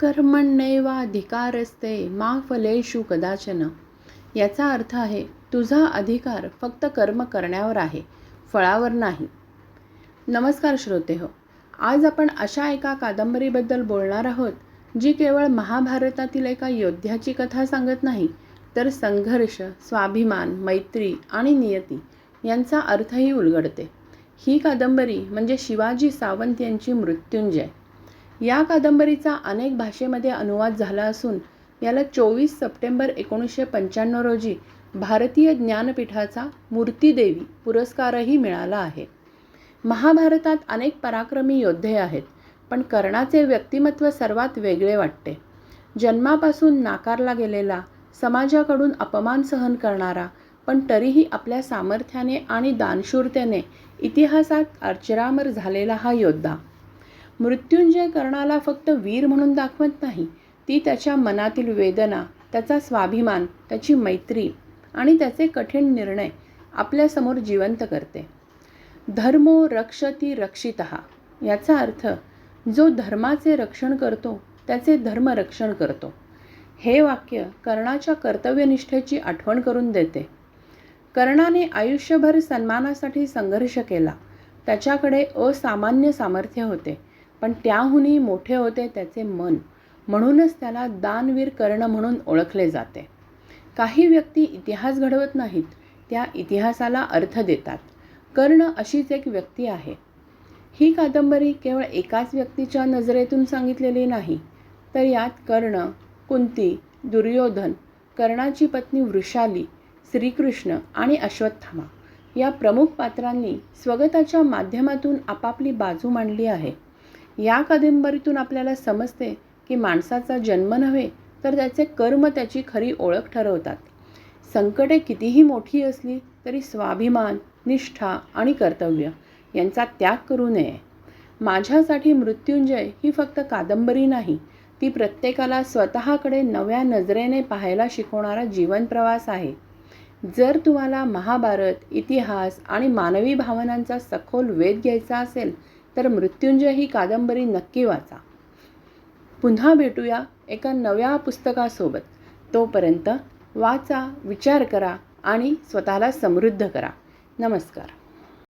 कर्मण्येवाधिकारस्ते मा फलेषु कदाचन. याचा अर्थ आहे, तुझा अधिकार फक्त कर्म करण्यावर आहे, फळावर नाही. नमस्कार श्रोतेहो, आज आपण अशा एका कादंबरीबद्दल बोलणार आहोत, जी केवळ महाभारतातील एका योद्ध्याची कथा सांगत नाही, तर संघर्ष, स्वाभिमान, मैत्री आणि नियती यांचा अर्थही उलगडते. ही कादंबरी म्हणजे शिवाजी सावंत यांची मृत्युंजय. या कादंबरीचा अनेक भाषेमध्ये अनुवाद झाला असून याला 24 सप्टेंबर 1995 रोजी भारतीय ज्ञानपीठाचा मूर्तिदेवी पुरस्कारही मिळाला आहे. महाभारतात अनेक पराक्रमी योद्धे आहेत, पण कर्णाचे व्यक्तिमत्व सर्वात वेगळे वाटते. जन्मापासून नाकारला गेलेला, समाजाकडून अपमान सहन करणारा, पण तरीही आपल्या सामर्थ्याने आणि दानशूरतेने इतिहासात अजरामर झालेला हा योद्धा. मृत्युंजय कर्णाला फक्त वीर म्हणून दाखवत नाही, ती त्याच्या मनातील वेदना, त्याचा स्वाभिमान, त्याची मैत्री आणि त्याचे कठीण निर्णय आपल्यासमोर जिवंत करते. धर्मो रक्षति रक्षितः याचा अर्थ, जो धर्माचे रक्षण करतो त्याचे धर्म रक्षण करतो. हे वाक्य कर्णाच्या कर्तव्यनिष्ठेची आठवण करून देते. कर्णाने आयुष्यभर सन्मानासाठी संघर्ष केला. त्याच्याकडे असामान्य सामर्थ्य होते, पण त्याहूनही मोठे होते त्याचे मन. म्हणूनच त्याला दानवीर कर्ण म्हणून ओळखले जाते. काही व्यक्ती इतिहास घडवत नाहीत, त्या इतिहासाला अर्थ देतात. कर्ण अशीच एक व्यक्ती आहे. ही कादंबरी केवळ एकाच व्यक्तीच्या नजरेतून सांगितलेली नाही, तर यात कर्ण, कुंती, दुर्योधन, कर्णाची पत्नी वृषाली, श्रीकृष्ण आणि अश्वत्थामा या प्रमुख पात्रांनी स्वगताच्या माध्यमातून आपापली बाजू मांडली आहे. या कादंबरीतून आपल्याला समजते की माणसाचा जन्म नव्हे, तर त्याचे कर्म त्याची खरी ओळख ठरवतात. संकटे कितीही मोठी असली तरी स्वाभिमान, निष्ठा आणि कर्तव्य यांचा त्याग करू नये. माझ्यासाठी मृत्युंजय ही फक्त कादंबरी नाही, ती प्रत्येकाला स्वतःकडे नव्या नजरेने पाहायला शिकवणारा जीवन प्रवास आहे. जर तुम्हाला महाभारत, इतिहास आणि मानवी भावनांचा सखोल वेध घ्यायचा असेल, तर मृत्युंजय ही कादंबरी नक्की वाचा. पुन्हा भेटूया एका नव्या पुस्तकासोबत. तोपर्यंत वाचा, विचार करा आणि स्वतःला समृद्ध करा. नमस्कार.